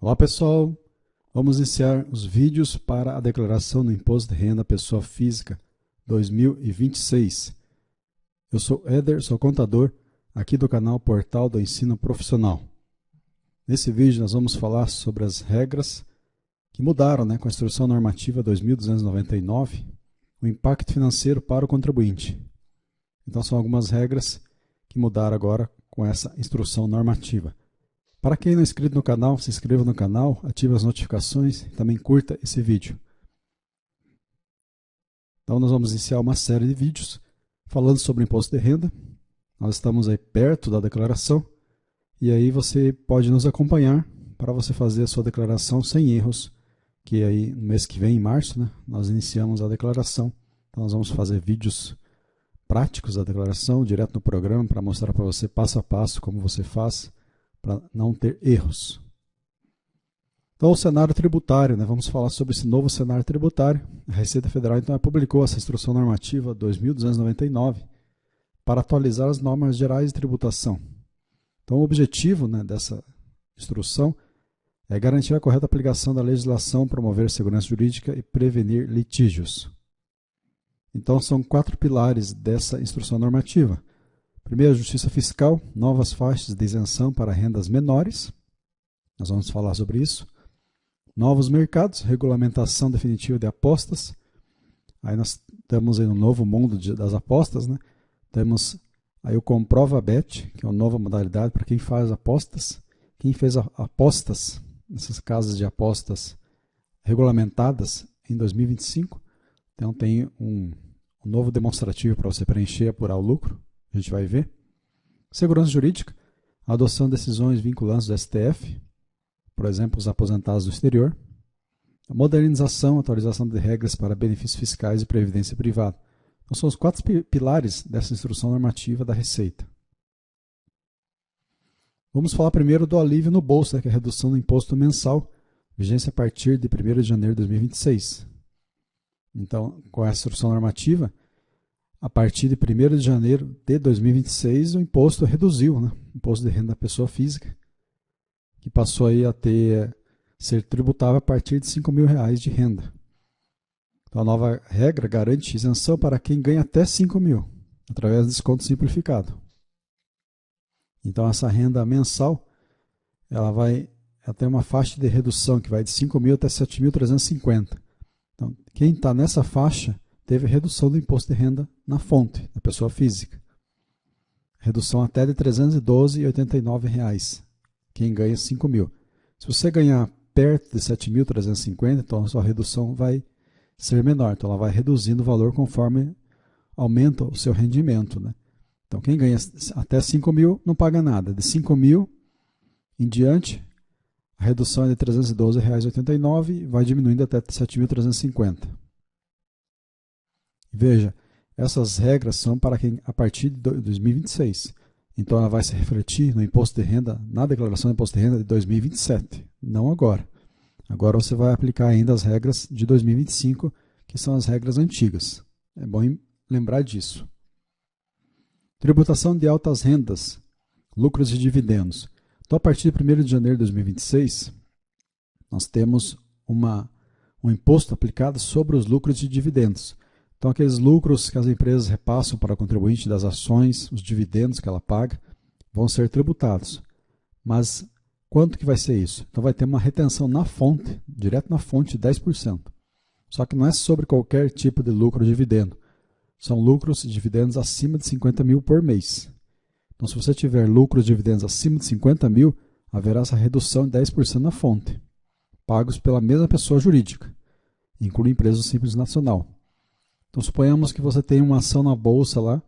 Olá pessoal, vamos iniciar os vídeos para a declaração do Imposto de Renda à Pessoa Física 2026. Eu sou Éder, sou contador aqui do canal Portal do Ensino Profissional. Nesse vídeo nós vamos falar sobre as regras que mudaram com a Instrução Normativa 2299, o impacto financeiro para o contribuinte. Então são algumas regras que mudaram agora com essa Instrução Normativa. Para quem não é inscrito no canal, se inscreva no canal, ative as notificações e também curta esse vídeo. Então nós vamos iniciar uma série de vídeos falando sobre o imposto de renda. Nós estamos aí perto da declaração e aí você pode nos acompanhar para você fazer a sua declaração sem erros, que aí no mês que vem, em março, nós iniciamos a declaração. Então nós vamos fazer vídeos práticos da declaração, direto no programa, para mostrar para você passo a passo como você faz, para não ter erros. Então, o cenário tributário, vamos falar sobre esse novo cenário tributário. A Receita Federal então publicou essa Instrução Normativa 2299 para atualizar as normas gerais de tributação. Então, o objetivo dessa instrução é garantir a correta aplicação da legislação, promover segurança jurídica e prevenir litígios. Então, são 4 pilares dessa instrução normativa. Primeiro, a justiça fiscal, novas faixas de isenção para rendas menores. Nós vamos falar sobre isso. Novos mercados, regulamentação definitiva de apostas. Aí nós estamos aí no novo mundo das apostas, Temos aí o Comprova-Bet, que é uma nova modalidade para quem faz apostas. Quem fez apostas, nessas casas de apostas regulamentadas em 2025. Então tem um novo demonstrativo para você preencher e apurar o lucro. A gente vai ver. Segurança jurídica, a adoção de decisões vinculantes do STF, por exemplo, os aposentados do exterior. A modernização, atualização de regras para benefícios fiscais e previdência privada. Então, são os 4 pilares dessa instrução normativa da Receita. Vamos falar primeiro do alívio no bolso, que é a redução do imposto mensal, vigência a partir de 1º de janeiro de 2026. Então, com essa instrução normativa, a partir de 1º de janeiro de 2026, o imposto reduziu, o imposto de renda da pessoa física, que passou aí a ser tributável a partir de R$5.000 de renda. Então, a nova regra garante isenção para quem ganha até R$5.000, através de desconto simplificado. Então, essa renda mensal, ela tem uma faixa de redução que vai de R$5.000 até R$7.350. Então, quem está nessa faixa teve redução do imposto de renda na fonte, da pessoa física. Redução até de R$ 312,89, quem ganha R$5.000. Se você ganhar perto de R$ 7.350, então a sua redução vai ser menor. Então ela vai reduzindo o valor conforme aumenta o seu rendimento. Então quem ganha até R$5.000 não paga nada. De R$5.000 em diante, a redução é de R$ 312,89 e vai diminuindo até R$ 7.350. Veja, essas regras são para quem a partir de 2026. Então ela vai se refletir no imposto de renda, na declaração do imposto de renda de 2027, não agora. Agora você vai aplicar ainda as regras de 2025, que são as regras antigas. É bom lembrar disso. Tributação de altas rendas, lucros e dividendos. Então a partir de 1º de janeiro de 2026, nós temos um imposto aplicado sobre os lucros e dividendos. Então, aqueles lucros que as empresas repassam para o contribuinte das ações, os dividendos que ela paga, vão ser tributados. Mas quanto que vai ser isso? Então, vai ter uma retenção na fonte, direto na fonte, de 10%. Só que não é sobre qualquer tipo de lucro ou dividendo. São lucros e dividendos acima de R$50.000 por mês. Então, se você tiver lucros e dividendos acima de R$50.000, haverá essa redução de 10% na fonte, pagos pela mesma pessoa jurídica, inclui empresa simples nacional. Então, suponhamos que você tem uma ação na bolsa lá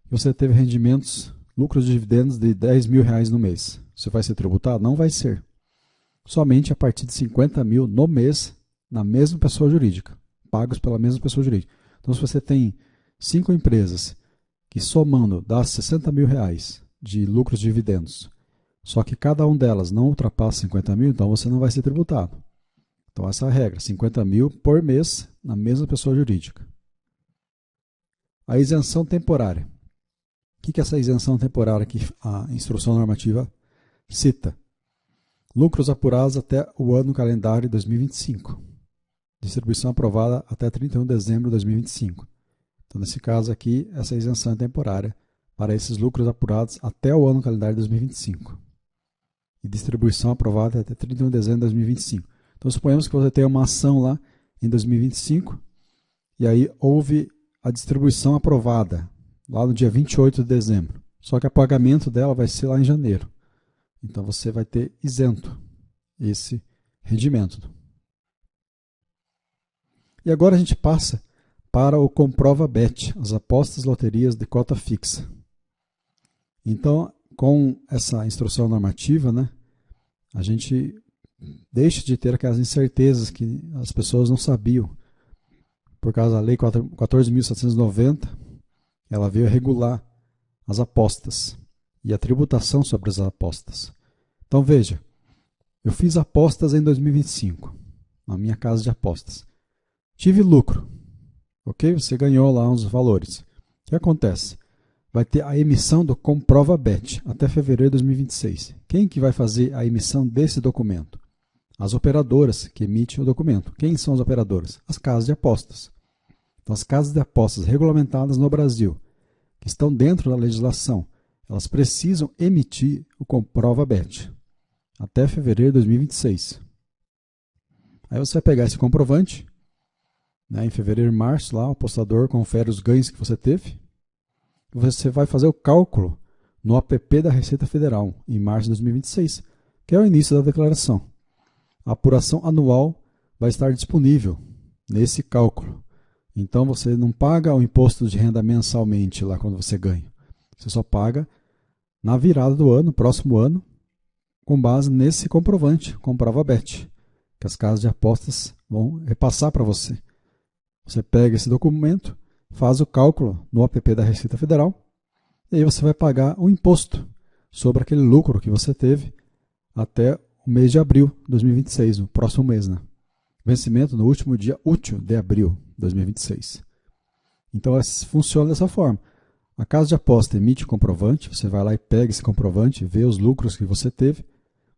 e você teve rendimentos, lucros e dividendos de R$10.000 no mês. Você vai ser tributado? Não vai ser. Somente a partir de R$50.000 no mês, na mesma pessoa jurídica, pagos pela mesma pessoa jurídica. Então, se você tem 5 empresas que somando dá R$60.000 de lucros e dividendos, só que cada uma delas não ultrapassa R$50.000, então você não vai ser tributado. Então, essa é a regra, R$50.000 por mês na mesma pessoa jurídica. A isenção temporária. O que é essa isenção temporária que a instrução normativa cita? Lucros apurados até o ano calendário de 2025. Distribuição aprovada até 31 de dezembro de 2025. Então, nesse caso aqui, essa isenção é temporária para esses lucros apurados até o ano calendário de 2025. E distribuição aprovada até 31 de dezembro de 2025. Então, suponhamos que você tenha uma ação lá em 2025 e aí houve a distribuição aprovada lá no dia 28 de dezembro. Só que o pagamento dela vai ser lá em janeiro. Então, você vai ter isento esse rendimento. E agora a gente passa para o Comprova Bet, as apostas loterias de cota fixa. Então, com essa instrução normativa, né, a gente deixa de ter aquelas incertezas que as pessoas não sabiam. Por causa da Lei 14.790, ela veio regular as apostas e a tributação sobre as apostas. Então, veja, eu fiz apostas em 2025, na minha casa de apostas. Tive lucro, ok? Você ganhou lá uns valores. O que acontece? Vai ter a emissão do Comprova Bet até fevereiro de 2026. Quem que vai fazer a emissão desse documento? As operadoras que emitem o documento. Quem são as operadoras? As casas de apostas. Então, as casas de apostas regulamentadas no Brasil, que estão dentro da legislação, elas precisam emitir o Comprova Bet até fevereiro de 2026. Aí você vai pegar esse comprovante, né, em fevereiro e março, lá o apostador confere os ganhos que você teve. Você vai fazer o cálculo no app da Receita Federal, em março de 2026, que é o início da declaração. A apuração anual vai estar disponível nesse cálculo. Então, você não paga o imposto de renda mensalmente lá quando você ganha. Você só paga na virada do ano, próximo ano, com base nesse comprovante, Comprova Bet, que as casas de apostas vão repassar para você. Você pega esse documento, faz o cálculo no app da Receita Federal e aí você vai pagar o imposto sobre aquele lucro que você teve até o mês de abril de 2026, o próximo mês, né? Vencimento no último dia útil de abril de 2026. Então, funciona dessa forma. A casa de aposta emite o comprovante, você vai lá e pega esse comprovante, vê os lucros que você teve,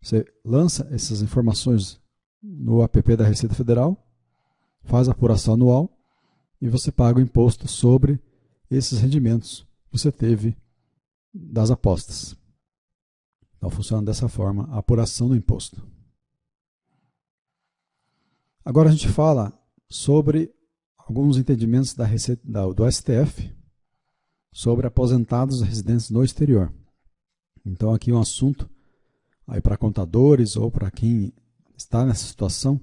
você lança essas informações no app da Receita Federal, faz a apuração anual e você paga o imposto sobre esses rendimentos que você teve das apostas. Então, funciona dessa forma a apuração do imposto. Agora a gente fala sobre alguns entendimentos da Receita, do STF sobre aposentados residentes no exterior. Então, aqui um assunto para contadores ou para quem está nessa situação.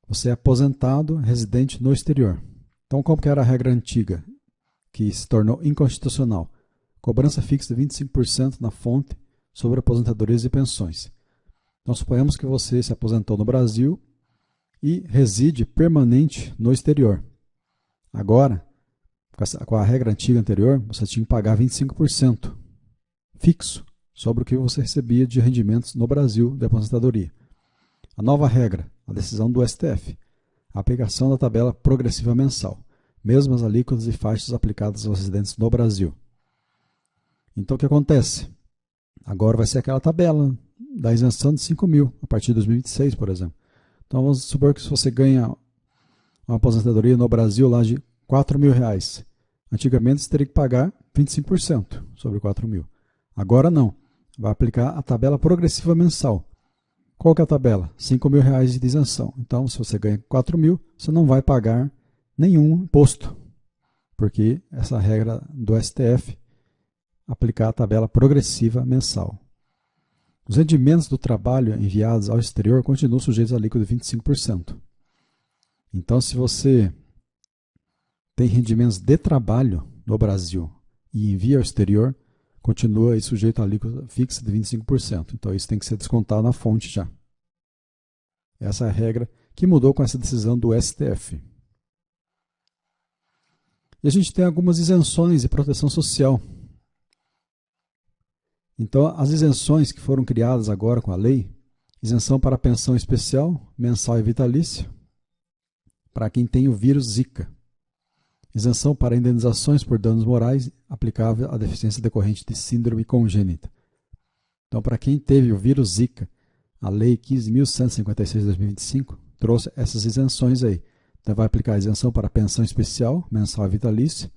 Você é aposentado residente no exterior. Então, como que era a regra antiga, que se tornou inconstitucional? Cobrança fixa de 25% na fonte sobre aposentadorias e pensões. Então, suponhamos que você se aposentou no Brasil e reside permanente no exterior. Agora, com a regra antiga anterior, você tinha que pagar 25% fixo sobre o que você recebia de rendimentos no Brasil de aposentadoria. A nova regra, a decisão do STF, a aplicação da tabela progressiva mensal, mesmas alíquotas e faixas aplicadas aos residentes no Brasil. Então, o que acontece? Agora vai ser aquela tabela da isenção de 5 mil, a partir de 2026, por exemplo. Então, vamos supor que se você ganha uma aposentadoria no Brasil lá de 4 mil reais, antigamente você teria que pagar 25% sobre 4 mil. Agora não, vai aplicar a tabela progressiva mensal. Qual que é a tabela? 5 mil reais de isenção. Então, se você ganha 4 mil, você não vai pagar nenhum imposto, porque essa regra do STF aplicar a tabela progressiva mensal. Os rendimentos do trabalho enviados ao exterior continuam sujeitos à alíquota de 25%. Então, se você tem rendimentos de trabalho no Brasil e envia ao exterior, continua aí sujeito à alíquota fixa de 25%. Então, isso tem que ser descontado na fonte já. Essa é a regra que mudou com essa decisão do STF. E a gente tem algumas isenções de proteção social. Então, as isenções que foram criadas agora com a lei, isenção para pensão especial, mensal e vitalícia, para quem tem o vírus Zika. Isenção para indenizações por danos morais aplicável à deficiência decorrente de síndrome congênita. Então, para quem teve o vírus Zika, A Lei 15.156 de 2025 trouxe essas isenções aí. Então, vai aplicar a isenção para pensão especial, mensal e vitalício,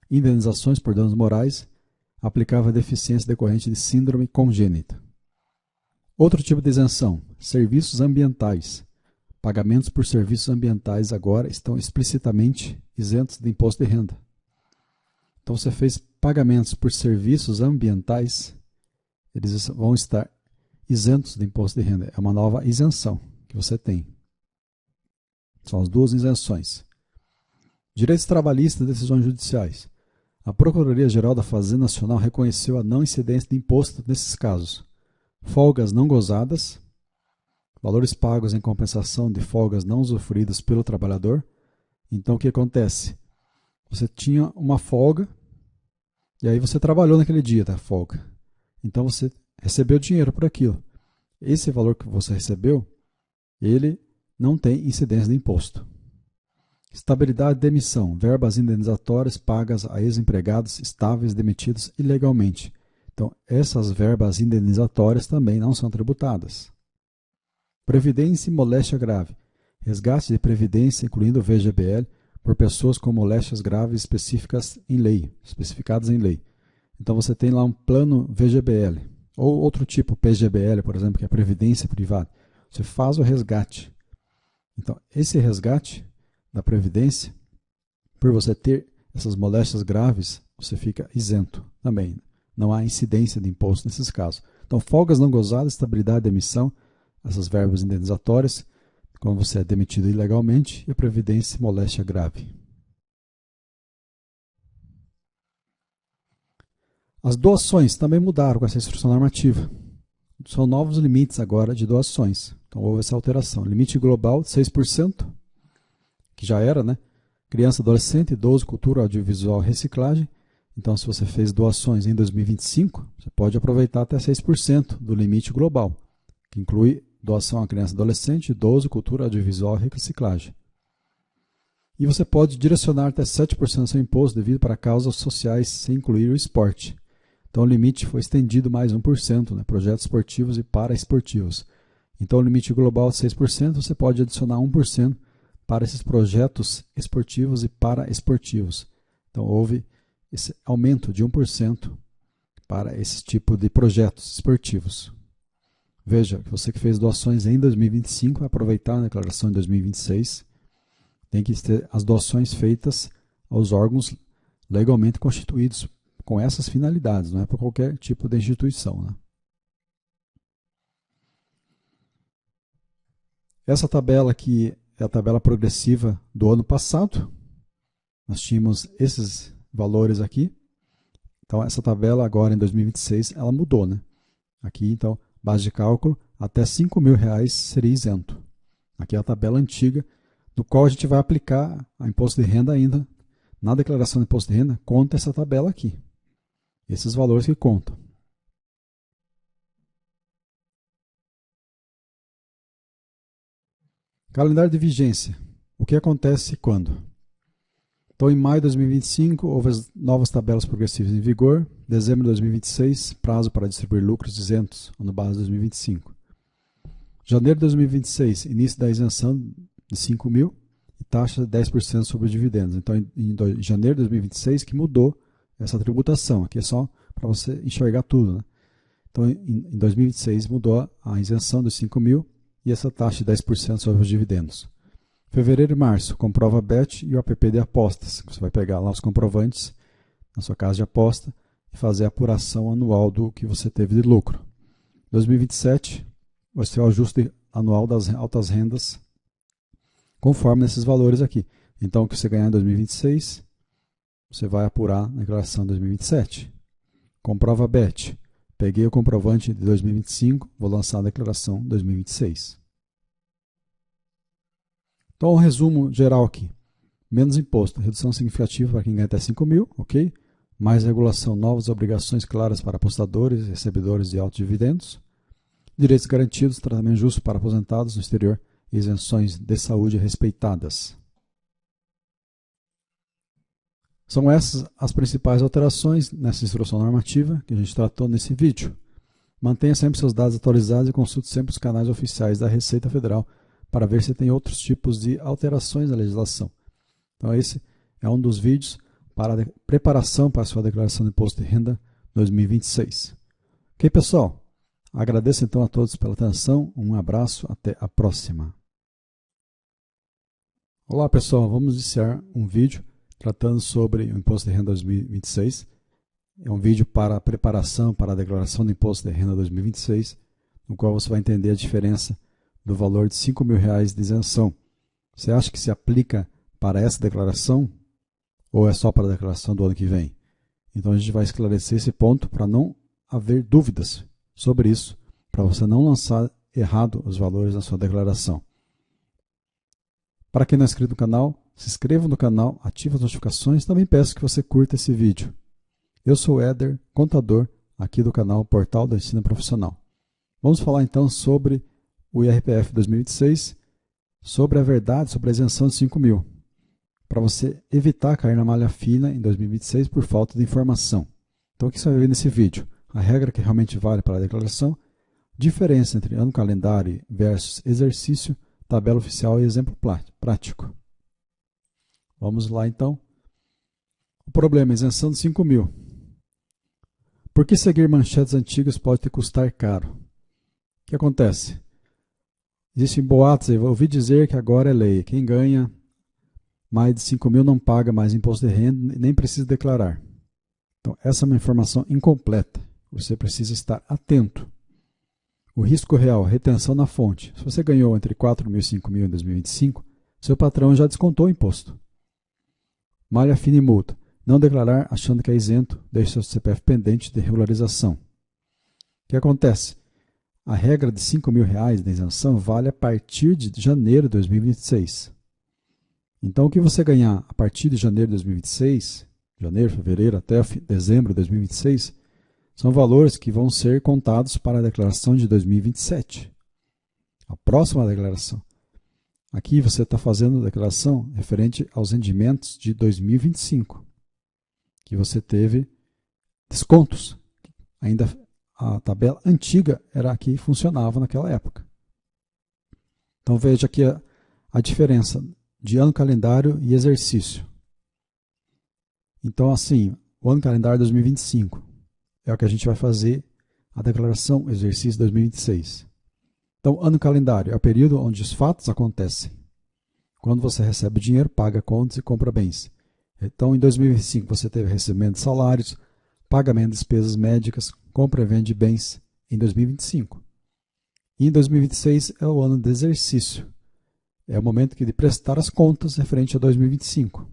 indenizações por danos morais, aplicável à deficiência decorrente de síndrome congênita. Outro tipo de isenção, serviços ambientais. Pagamentos por serviços ambientais agora estão explicitamente isentos de imposto de renda. Então, você fez pagamentos por serviços ambientais, eles vão estar isentos de imposto de renda. É uma nova isenção que você tem. São as duas isenções. Direitos trabalhistas e decisões judiciais. A Procuradoria-Geral da Fazenda Nacional reconheceu a não incidência de imposto nesses casos. Folgas não gozadas, valores pagos em compensação de folgas não usufruídas pelo trabalhador. Então, o que acontece? Você tinha uma folga e aí você trabalhou naquele dia da folga. Então, você recebeu dinheiro por aquilo. Esse valor que você recebeu, ele não tem incidência de imposto. Estabilidade de demissão, verbas indenizatórias pagas a ex-empregados estáveis demitidos ilegalmente. Então, essas verbas indenizatórias também não são tributadas. Previdência e moléstia grave. Resgate de previdência, incluindo VGBL, por pessoas com moléstias graves especificadas em lei. Então, você tem lá um plano VGBL, ou outro tipo, PGBL, por exemplo, que é previdência privada. Você faz o resgate. Então, esse resgate da previdência, por você ter essas moléstias graves, você fica isento também. Não há incidência de imposto nesses casos. Então, folgas não gozadas, estabilidade de emissão, essas verbas indenizatórias, quando você é demitido ilegalmente, e a previdência e moléstia grave. As doações também mudaram com essa instrução normativa. São novos limites agora de doações. Então, houve essa alteração. Limite global, 6%, que já era, né? Criança, adolescente, idoso, cultura, audiovisual, reciclagem. Então, se você fez doações em 2025, você pode aproveitar até 6% do limite global, que inclui doação a criança, adolescente, idoso, cultura, audiovisual e reciclagem. E você pode direcionar até 7% do seu imposto devido para causas sociais, sem incluir o esporte. Então, o limite foi estendido mais 1%, né? Projetos esportivos e paraesportivos. Então, o limite global é 6%, você pode adicionar 1% para esses projetos esportivos e paraesportivos. Então, houve esse aumento de 1% para esse tipo de projetos esportivos. Veja, você que fez doações em 2025, vai aproveitar a declaração em 2026, tem que ter as doações feitas aos órgãos legalmente constituídos com essas finalidades, não é para qualquer tipo de instituição, né? Essa tabela aqui é a tabela progressiva do ano passado. Nós tínhamos esses valores aqui. Então, essa tabela agora em 2026, ela mudou, né? Aqui, então, base de cálculo, até R$5.000 seria isento. Aqui é a tabela antiga, do qual a gente vai aplicar a imposto de renda ainda. Na declaração de imposto de renda, conta essa tabela aqui. Esses valores que contam. Calendário de vigência. O que acontece quando? Então, em maio de 2025, houve as novas tabelas progressivas em vigor. Dezembro de 2026, prazo para distribuir lucros isentos, ano base de 2025. Janeiro de 2026, início da isenção de 5.000 e taxa de 10% sobre os dividendos. Então, em janeiro de 2026 que mudou essa tributação. Aqui é só para você enxergar tudo, né? Então, em 2026 mudou a isenção dos 5.000 e essa taxa de 10% sobre os dividendos. Fevereiro e março, comprova BET e o app de apostas. Você vai pegar lá os comprovantes na sua casa de aposta e fazer a apuração anual do que você teve de lucro. 2027, vai ser o ajuste anual das altas rendas, conforme esses valores aqui. Então, o que você ganhar em 2026, você vai apurar na declaração de 2027. Comprova BET. Peguei o comprovante de 2025, vou lançar a declaração de 2026. Então, um resumo geral aqui. Menos imposto, redução significativa para quem ganha até 5.000, ok? Mais regulação, novas obrigações claras para apostadores e recebedores de altos dividendos. Direitos garantidos, tratamento justo para aposentados no exterior e isenções de saúde respeitadas. São essas as principais alterações nessa instrução normativa que a gente tratou nesse vídeo. Mantenha sempre seus dados atualizados e consulte sempre os canais oficiais da Receita Federal para ver se tem outros tipos de alterações na legislação. Então esse é um dos vídeos para a preparação para a sua declaração de imposto de renda 2026. Ok, pessoal? Agradeço então a todos pela atenção, um abraço, até a próxima. Olá pessoal, vamos iniciar um vídeo tratando sobre o Imposto de Renda 2026. É um vídeo para a preparação para a declaração do Imposto de Renda 2026, no qual você vai entender a diferença do valor de R$ 5.000 de isenção. Você acha que se aplica para essa declaração ou é só para a declaração do ano que vem? Então a gente vai esclarecer esse ponto para não haver dúvidas sobre isso, para você não lançar errado os valores na sua declaração. Para quem não é inscrito no canal, se inscreva no canal, ative as notificações. Também peço que você curta esse vídeo. Eu sou o Éder, contador, aqui do canal Portal do Ensino Profissional. Vamos falar então sobre o IRPF 2026, sobre a verdade, sobre a isenção de 5.000, para você evitar cair na malha fina em 2026 por falta de informação. Então o que você vai ver nesse vídeo? A regra que realmente vale para a declaração, diferença entre ano calendário versus exercício, tabela oficial e exemplo prático. Vamos lá então. O problema é isenção de 5.000. Por que seguir manchetes antigas pode te custar caro? O que acontece? Existem boatos, eu ouvi dizer que agora é lei. Quem ganha mais de 5.000 não paga mais imposto de renda e nem precisa declarar. Então, essa é uma informação incompleta. Você precisa estar atento. O risco real, retenção na fonte. Se você ganhou entre 4.000 e 5.000 em 2025, seu patrão já descontou o imposto. Malha fina e multa. Não declarar achando que é isento, deixe seu CPF pendente de regularização. O que acontece? A regra de R$ 5.000 de isenção vale a partir de janeiro de 2026. Então, o que você ganhar a partir de janeiro de 2026, janeiro, fevereiro até dezembro de 2026, são valores que vão ser contados para a declaração de 2027. A próxima declaração. Aqui você está fazendo a declaração referente aos rendimentos de 2025, que você teve descontos. Ainda a tabela antiga era a que funcionava naquela época. Então veja aqui a diferença de ano calendário e exercício. Então assim, o ano calendário 2025 é o que a gente vai fazer a declaração exercício 2026. Então, ano calendário é o período onde os fatos acontecem. Quando você recebe dinheiro, paga contas e compra bens. Então, em 2025, você teve recebimento de salários, pagamento de despesas médicas, compra e venda de bens em 2025. E em 2026 é o ano de exercício. É o momento de prestar as contas referente a 2025.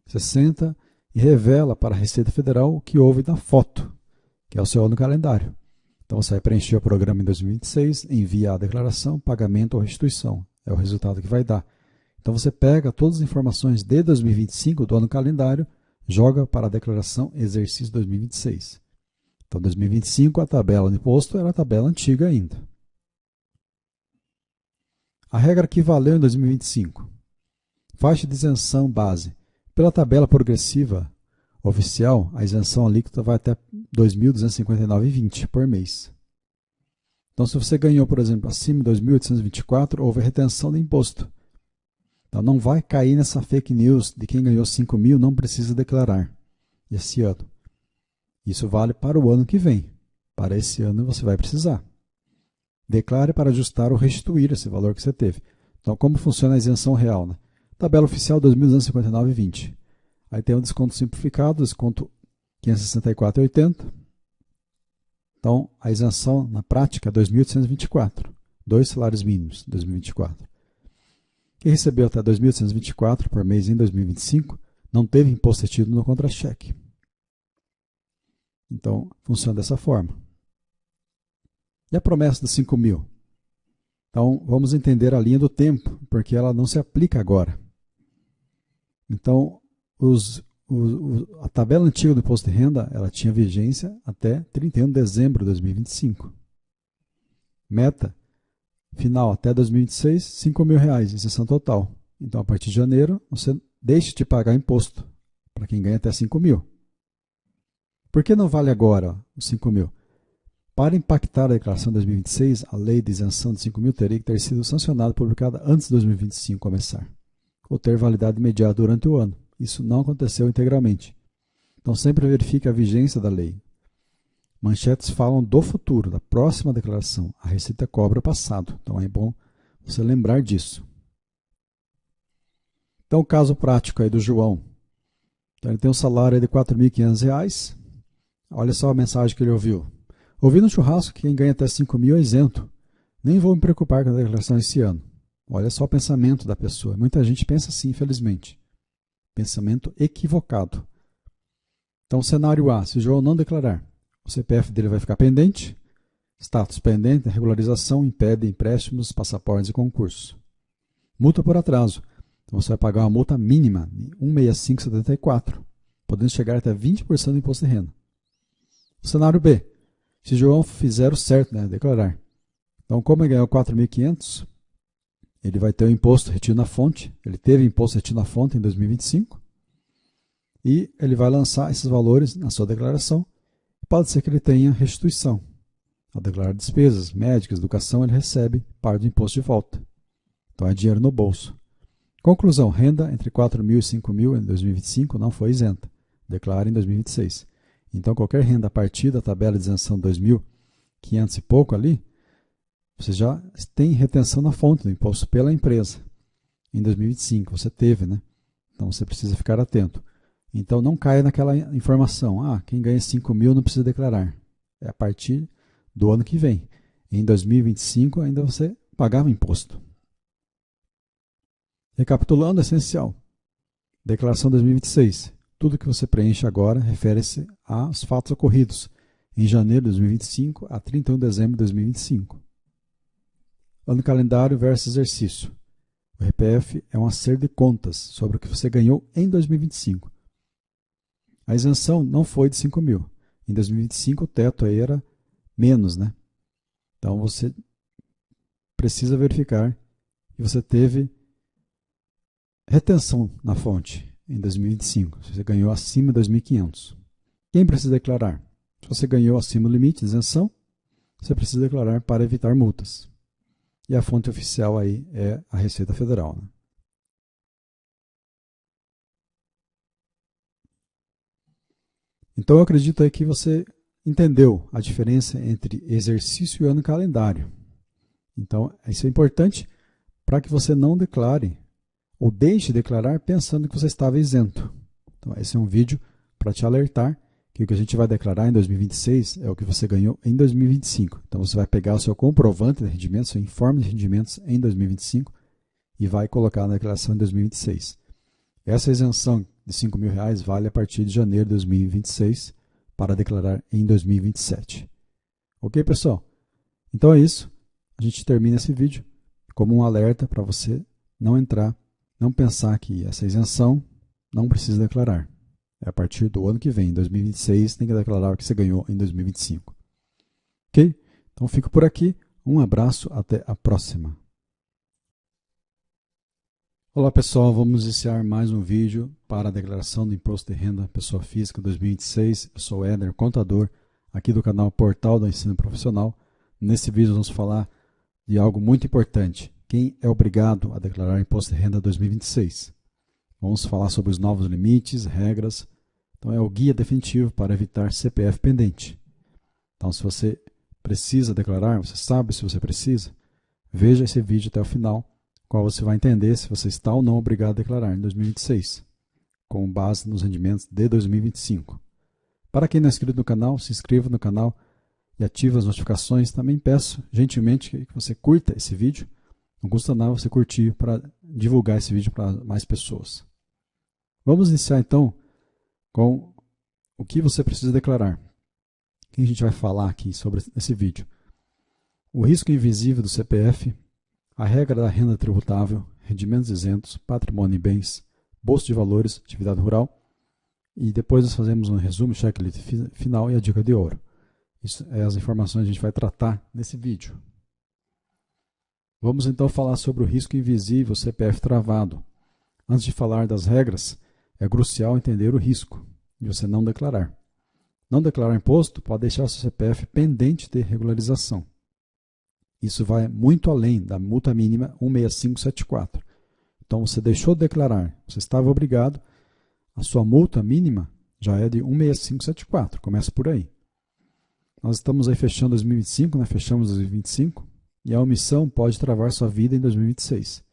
Você senta e revela para a Receita Federal o que houve na foto, que é o seu ano calendário. Então você vai preencher o programa em 2026, envia a declaração, pagamento ou restituição. É o resultado que vai dar. Então você pega todas as informações de 2025 do ano calendário, joga para a declaração exercício 2026. Então 2025 a tabela de imposto era a tabela antiga ainda. A regra que valeu em 2025. Faixa de isenção base. Pela tabela progressiva oficial, a isenção alíquota vai até R$ 2.259,20 por mês. Então, se você ganhou, por exemplo, acima de 2.824, houve retenção de imposto. Então, não vai cair nessa fake news de quem ganhou 5.000 não precisa declarar esse ano. Isso vale para o ano que vem. Para esse ano você vai precisar. Declare para ajustar ou restituir esse valor que você teve. Então, como funciona a isenção real? Né? Tabela oficial R$ 2.259,20. Aí tem um desconto simplificado, desconto R$ 564,80. Então, a isenção na prática é R$ 2.824. 2 salários mínimos, 2024. Quem recebeu até R$ 2.824 por mês em 2025 não teve imposto retido no contra-cheque. Então, funciona dessa forma. E a promessa dos 5.000? Então, vamos entender a linha do tempo, porque ela não se aplica agora. Então, a tabela antiga do imposto de renda ela tinha vigência até 31 de dezembro de 2025. Meta final até 2026, R$ 5.000, isenção total. Então, a partir de janeiro, você deixa de pagar imposto para quem ganha até 5.000. Por que não vale agora os 5.000? Para impactar a declaração de 2026, a lei de isenção de 5 mil teria que ter sido sancionada e publicada antes de 2025 começar, ou ter validade imediata durante o ano. Isso não aconteceu integralmente. Então sempre verifique a vigência da lei. Manchetes falam do futuro, da próxima declaração. A Receita cobra o passado. Então é bom você lembrar disso. Então, o caso prático aí do João. Então, ele tem um salário aí de R$ 4.500. Olha só a mensagem que ele ouviu. Ouvi no churrasco que quem ganha até 5 mil é isento. Nem vou me preocupar com a declaração esse ano. Olha só o pensamento da pessoa. Muita gente pensa assim, infelizmente. Pensamento equivocado. Então, cenário A. Se o João não declarar, o CPF dele vai ficar pendente. Status pendente, regularização, impede empréstimos, passaportes e concursos. Multa por atraso. Então, você vai pagar uma multa mínima de 165,74, podendo chegar até 20% do imposto de renda. O cenário B. Se o João fizer o certo, declarar. Então, como ele ganhou 4.500, ele vai ter o imposto retido na fonte. Ele teve imposto retido na fonte em 2025. E ele vai lançar esses valores na sua declaração. Pode ser que ele tenha restituição. Ao declarar despesas médicas, educação, ele recebe parte do imposto de volta. Então, é dinheiro no bolso. Conclusão, renda entre 4 mil e 5 mil em 2025 não foi isenta. Declara em 2026. Então, qualquer renda a partir da tabela de isenção 2.500 e pouco ali, você já tem retenção na fonte do imposto pela empresa. Em 2025, você teve, né? Então, você precisa ficar atento. Então, não caia naquela informação. Quem ganha 5 mil não precisa declarar. É a partir do ano que vem. Em 2025, ainda você pagava imposto. Recapitulando, essencial. Declaração 2026. Tudo que você preenche agora refere-se aos fatos ocorridos em janeiro de 2025 a 31 de dezembro de 2025. Ano calendário versus exercício. O RPF é um acerto de contas sobre o que você ganhou em 2025. A isenção não foi de 5 mil. Em 2025 o teto aí era menos, né? Então você precisa verificar que você teve retenção na fonte em 2025, se você ganhou acima de 2.500. Quem precisa declarar? Se você ganhou acima do limite de isenção, você precisa declarar para evitar multas. E a fonte oficial aí é a Receita Federal, né? Então eu acredito aí que você entendeu a diferença entre exercício e ano calendário. Então isso é importante para que você não declare ou deixe de declarar pensando que você estava isento. Então, esse é um vídeo para te alertar que o que a gente vai declarar em 2026 é o que você ganhou em 2025. Então, você vai pegar o seu comprovante de rendimentos, seu informe de rendimentos em 2025 e vai colocar na declaração em 2026. Essa isenção de R$ 5 mil vale a partir de janeiro de 2026 para declarar em 2027. Ok, pessoal? Então é isso. A gente termina esse vídeo como um alerta para você não pensar que essa isenção não precisa declarar. É a partir do ano que vem, em 2026, tem que declarar o que você ganhou em 2025. Ok? Então fico por aqui. Um abraço, até a próxima. Olá pessoal, vamos iniciar mais um vídeo para a declaração do Imposto de Renda Pessoa Física 2026. Eu sou o Éder, contador, aqui do canal Portal do Ensino Profissional. Nesse vídeo vamos falar de algo muito importante. Quem é obrigado a declarar Imposto de Renda 2026? Vamos falar sobre os novos limites, regras. Então é o guia definitivo para evitar CPF pendente. Então se você precisa declarar, você sabe se você precisa, veja esse vídeo até o final, qual você vai entender se você está ou não obrigado a declarar em 2026, com base nos rendimentos de 2025. Para quem não é inscrito no canal, se inscreva no canal e ative as notificações. Também peço gentilmente que você curta esse vídeo. Não custa nada você curtir para divulgar esse vídeo para mais pessoas. Vamos iniciar então com o que você precisa declarar. O que a gente vai falar aqui sobre esse vídeo? O risco invisível do CPF, a regra da renda tributável, rendimentos isentos, patrimônio e bens, bolsa de valores, atividade rural. E depois nós fazemos um resumo, checklist final e a dica de ouro. Isso é as informações que a gente vai tratar nesse vídeo. Vamos então falar sobre o risco invisível, CPF travado. Antes de falar das regras, é crucial entender o risco de você não declarar. não declarar imposto pode deixar seu CPF pendente de regularização. Isso vai muito além da multa mínima 16574. Então, você deixou de declarar, você estava obrigado, a sua multa mínima já é de 16574, começa por aí. Nós estamos aí fechando 2025, né? Fechamos 2025, e a omissão pode travar sua vida em 2026.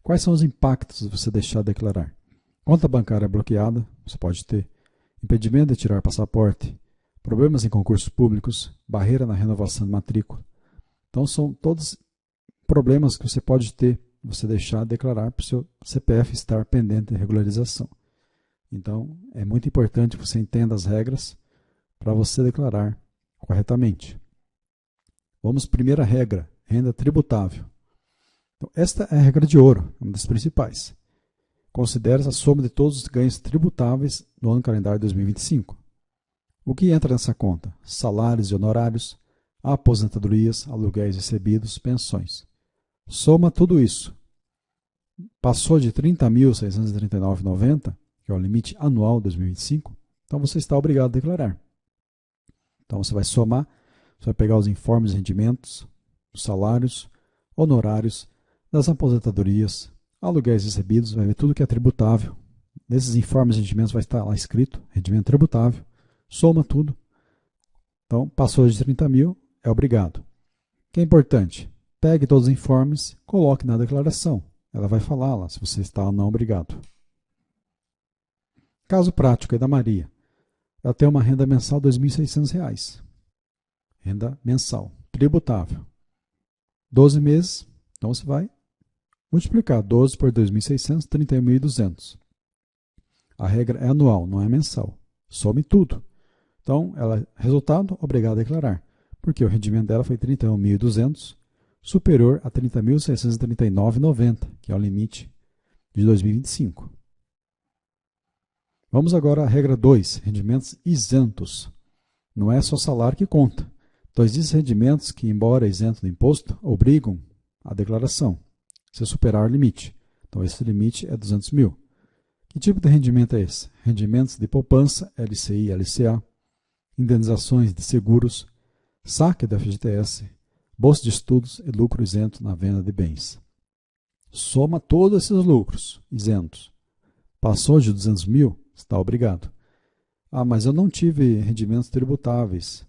Quais são os impactos de você deixar de declarar? Conta bancária bloqueada, você pode ter impedimento de tirar passaporte, problemas em concursos públicos, barreira na renovação de matrícula. Então, são todos problemas que você pode ter, você deixar de declarar para o seu CPF estar pendente de regularização. Então, é muito importante que você entenda as regras para você declarar corretamente. Vamos, primeira regra, renda tributável. Então, esta é a regra de ouro, uma das principais. Considere a soma de todos os ganhos tributáveis no ano calendário 2025. O que entra nessa conta? Salários e honorários, aposentadorias, aluguéis recebidos, pensões. Soma tudo isso. Passou de R$ 30.639,90, que é o limite anual 2025, então você está obrigado a declarar. Então você vai somar, você vai pegar os informes de rendimentos, os salários, honorários, das aposentadorias, aluguéis recebidos, vai ver tudo que é tributável. Nesses informes de rendimentos vai estar lá escrito, rendimento tributável, soma tudo. Então, passou de 30 mil, é obrigado. O que é importante? Pegue todos os informes, coloque na declaração. Ela vai falar lá se você está ou não obrigado. Caso prático aí da Maria. Ela tem uma renda mensal de R$ 2.600. Renda mensal, tributável. 12 meses, então você vai multiplicar 12 por 2.600, 31.200. A regra é anual, não é mensal. Some tudo. Então, resultado, obrigado a declarar. Porque o rendimento dela foi 31.200, superior a 30.639,90, que é o limite de 2025. Vamos agora à regra 2, rendimentos isentos. Não é só salário que conta. Então, existem rendimentos que, embora isentos do imposto, obrigam a declaração, se superar o limite. Então, esse limite é 200 mil. Que tipo de rendimento é esse? Rendimentos de poupança, LCI, LCA, indenizações de seguros, saque da FGTS, bolsa de estudos e lucro isento na venda de bens. Soma todos esses lucros isentos. Passou de 200 mil, está obrigado. Ah, mas eu não tive rendimentos tributáveis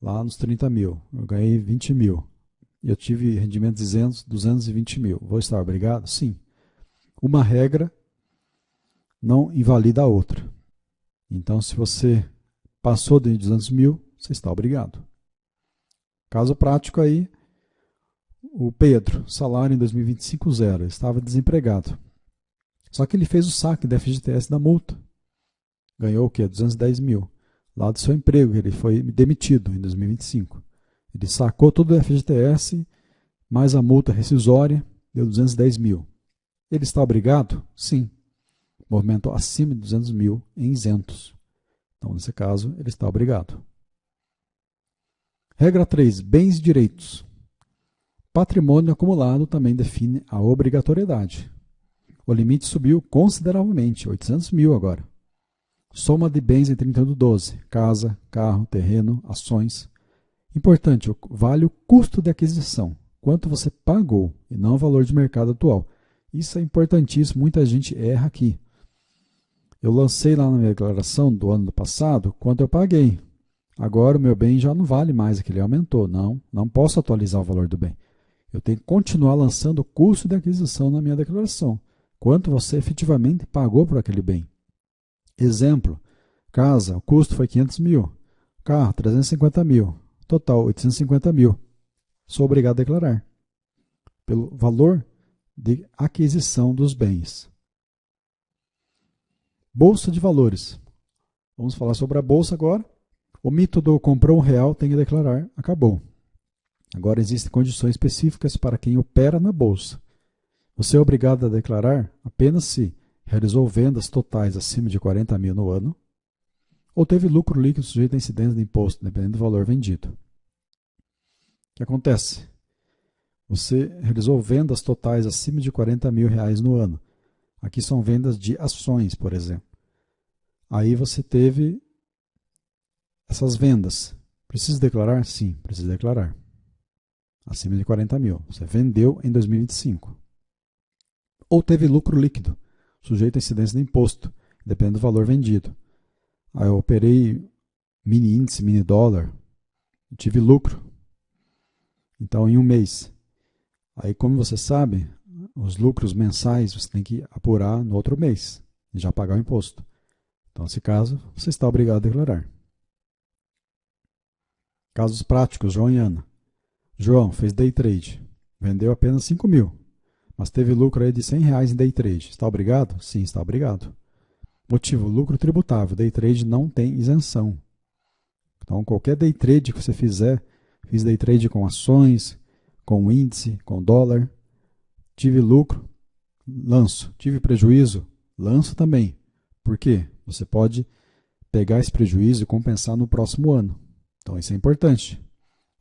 lá nos 30 mil. Eu ganhei 20 mil. E eu tive rendimentos isentos 220 mil. Vou estar obrigado? Sim. Uma regra não invalida a outra. Então, se você passou de 200 mil, você está obrigado. Caso prático aí, o Pedro, salário em 2025 zero, estava desempregado. Só que ele fez o saque da FGTS da multa. Ganhou o quê? 210 mil. Lá do seu emprego, ele foi demitido em 2025. Ele sacou todo o FGTS, mais a multa rescisória, deu 210 mil. Ele está obrigado? Sim. Movimento acima de 200 mil em isentos. Então, nesse caso, ele está obrigado. Regra 3. Bens e direitos. Patrimônio acumulado também define a obrigatoriedade. O limite subiu consideravelmente, 800 mil agora. Soma de bens em 31/12. Casa, carro, terreno, ações. Importante, vale o custo de aquisição. Quanto você pagou e não o valor de mercado atual. Isso é importantíssimo, muita gente erra aqui. Eu lancei lá na minha declaração do ano passado quanto eu paguei. Agora o meu bem já não vale mais, aquele aumentou. Não posso atualizar o valor do bem. Eu tenho que continuar lançando o custo de aquisição na minha declaração. Quanto você efetivamente pagou por aquele bem. Exemplo, casa, o custo foi 500 mil. Carro, 350 mil. Total, 850 mil. Sou obrigado a declarar. Pelo valor de aquisição dos bens. Bolsa de valores. Vamos falar sobre a bolsa agora. O mito do comprou R$1, tem que declarar. Acabou. Agora existem condições específicas para quem opera na bolsa. Você é obrigado a declarar apenas se realizou vendas totais acima de 40 mil no ano ou teve lucro líquido sujeito a incidência de imposto, dependendo do valor vendido. O que acontece? Você realizou vendas totais acima de 40 mil reais no ano. Aqui são vendas de ações, por exemplo. Aí você teve essas vendas, precisa declarar? Sim, precisa declarar. Acima de 40 mil. Você vendeu em 2025. Ou teve lucro líquido, sujeito a incidência de imposto, dependendo do valor vendido. Aí eu operei mini índice, mini dólar, tive lucro. Então, em um mês. Aí, como você sabe, os lucros mensais você tem que apurar no outro mês e já pagar o imposto. Então, nesse caso, você está obrigado a declarar. Casos práticos, João e Ana. João fez day trade, vendeu apenas 5 mil, mas teve lucro aí de R$100 em day trade. Está obrigado? Sim, está obrigado. Motivo, lucro tributável. Day trade não tem isenção. Então, qualquer day trade que você fizer, fiz day trade com ações, com índice, com dólar, tive lucro, lanço. Tive prejuízo, lanço também. Por quê? Você pode pegar esse prejuízo e compensar no próximo ano. Então, isso é importante.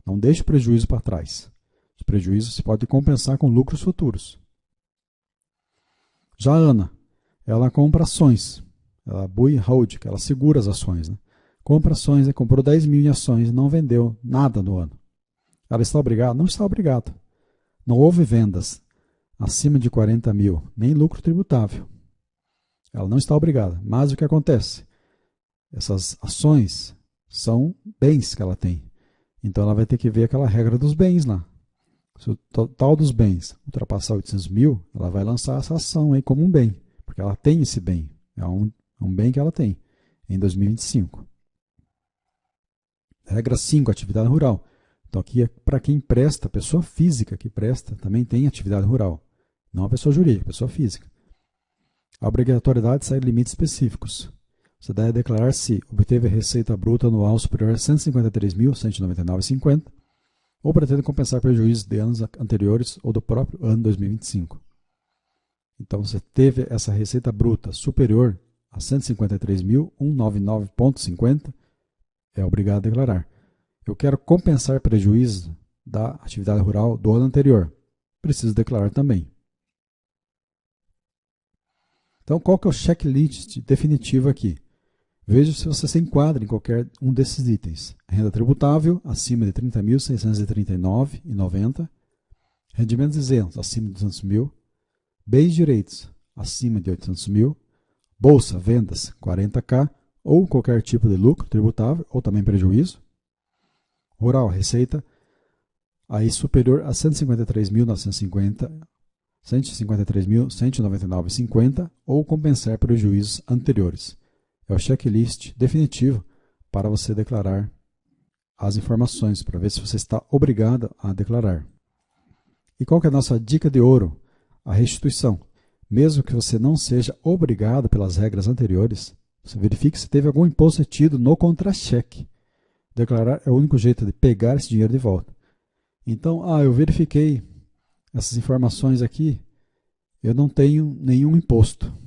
Não deixe o prejuízo para trás. Os prejuízos você pode compensar com lucros futuros. Já a Ana, ela compra ações. Ela buy and hold, que ela segura as ações. Né? Compra ações, comprou 10 mil em ações e não vendeu nada no ano. Ela está obrigada? Não está obrigada. Não houve vendas acima de 40 mil, nem lucro tributável. Ela não está obrigada. Mas o que acontece? Essas ações são bens que ela tem. Então ela vai ter que ver aquela regra dos bens lá. Se o total dos bens ultrapassar 800 mil, ela vai lançar essa ação aí como um bem, porque ela tem esse bem. É um bem que ela tem em 2025. Regra 5, atividade rural. Então aqui é para quem presta, pessoa física que presta, também tem atividade rural. Não a pessoa jurídica, pessoa física. A obrigatoriedade sai de limites específicos. Você deve declarar se obteve a receita bruta anual superior a R$ 153.199,50 ou pretende compensar prejuízos de anos anteriores ou do próprio ano 2025. Então, você teve essa receita bruta superior a R$ 153.199,50, é obrigado a declarar. Eu quero compensar prejuízos da atividade rural do ano anterior. Preciso declarar também. Então, qual que é o checklist definitivo aqui? Veja se você se enquadra em qualquer um desses itens. Renda tributável, acima de R$ 30.639,90. Rendimentos isentos, acima de 200 mil. Bens e direitos, acima de 800 mil. Bolsa, vendas, 40k, ou qualquer tipo de lucro tributável, ou também prejuízo. Rural, receita, aí superior a R$ 153.199,50, ou compensar prejuízos anteriores. É o checklist definitivo para você declarar as informações, para ver se você está obrigado a declarar. E qual que é a nossa dica de ouro? A restituição. Mesmo que você não seja obrigado pelas regras anteriores, você verifique se teve algum imposto retido no contra-cheque. Declarar é o único jeito de pegar esse dinheiro de volta. Então, eu verifiquei essas informações aqui, eu não tenho nenhum imposto.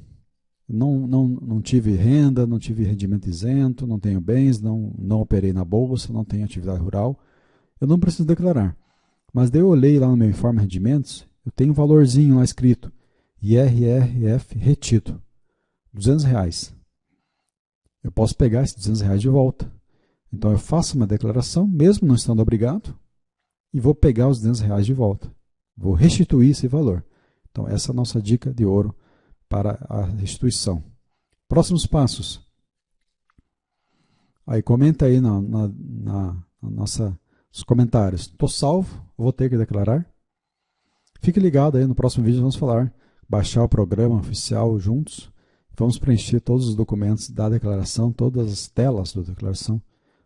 Não tive renda, não tive rendimento isento, não tenho bens, não operei na bolsa, não tenho atividade rural. Eu não preciso declarar. Mas daí eu olhei lá no meu informe de rendimentos, eu tenho um valorzinho lá escrito, IRRF retido, R$200. Eu posso pegar esses R$200 de volta. Então eu faço uma declaração, mesmo não estando obrigado, e vou pegar os R$200 de volta. Vou restituir esse valor. Então essa é a nossa dica de ouro para a restituição. Próximos passos. Aí comenta aí nos comentários. Estou salvo, vou ter que declarar. Fique ligado aí, no próximo vídeo vamos falar, baixar o programa oficial juntos. Vamos preencher todos os documentos da declaração, todas as telas da declaração,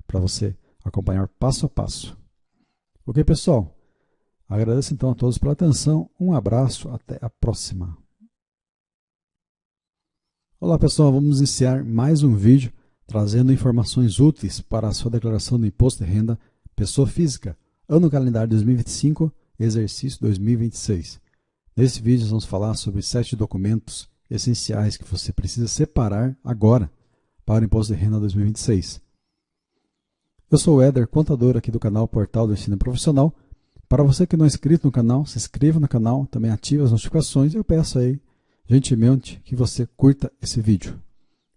para você acompanhar passo a passo. Ok, pessoal? Agradeço então a todos pela atenção. Um abraço, até a próxima. Olá pessoal, vamos iniciar mais um vídeo trazendo informações úteis para a sua declaração do Imposto de Renda Pessoa Física, ano calendário 2025, exercício 2026. Nesse vídeo vamos falar sobre 7 documentos essenciais que você precisa separar agora para o Imposto de Renda 2026. Eu sou o Éder, contador aqui do canal Portal do Ensino Profissional. Para você que não é inscrito no canal, se inscreva no canal, também ative as notificações e eu peço aí gentilmente que você curta esse vídeo.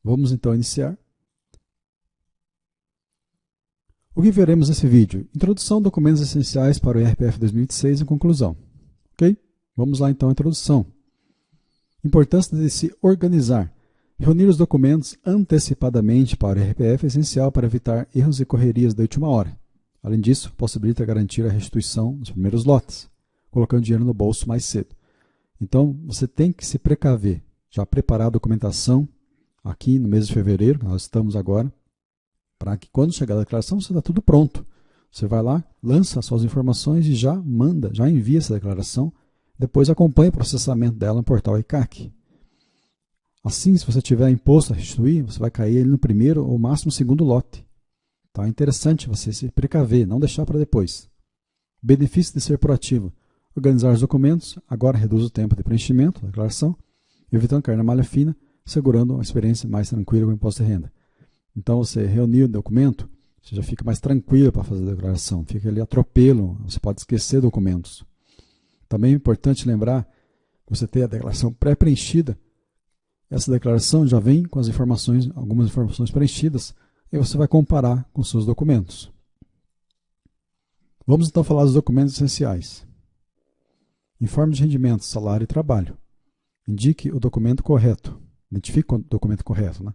Vamos então iniciar. O que veremos nesse vídeo? Introdução, documentos essenciais para o IRPF 2026 e conclusão. Ok? Vamos lá então à introdução. Importância de se organizar. Reunir os documentos antecipadamente para o IRPF é essencial para evitar erros e correrias da última hora. Além disso, possibilita garantir a restituição dos primeiros lotes, colocando dinheiro no bolso mais cedo. Então, você tem que se precaver, já preparar a documentação aqui no mês de fevereiro, que nós estamos agora, para que quando chegar a declaração você está tudo pronto. Você vai lá, lança as suas informações e já manda, já envia essa declaração, depois acompanha o processamento dela no portal ICAC. Assim, se você tiver imposto a restituir, você vai cair ele no primeiro ou máximo segundo lote. Então é interessante você se precaver, não deixar para depois. Benefício de ser proativo. Organizar os documentos, agora reduz o tempo de preenchimento da declaração, evitando cair na malha fina, segurando uma experiência mais tranquila com o imposto de renda. Então você reunir o documento, você já fica mais tranquilo para fazer a declaração, fica ali atropelo, você pode esquecer documentos. Também é importante lembrar que você tem a declaração pré-preenchida. Essa declaração já vem com as informações, algumas informações preenchidas, e você vai comparar com seus documentos. Vamos então falar dos documentos essenciais. Informe de rendimento, salário e trabalho. Indique o documento correto. Identifique o documento correto, né?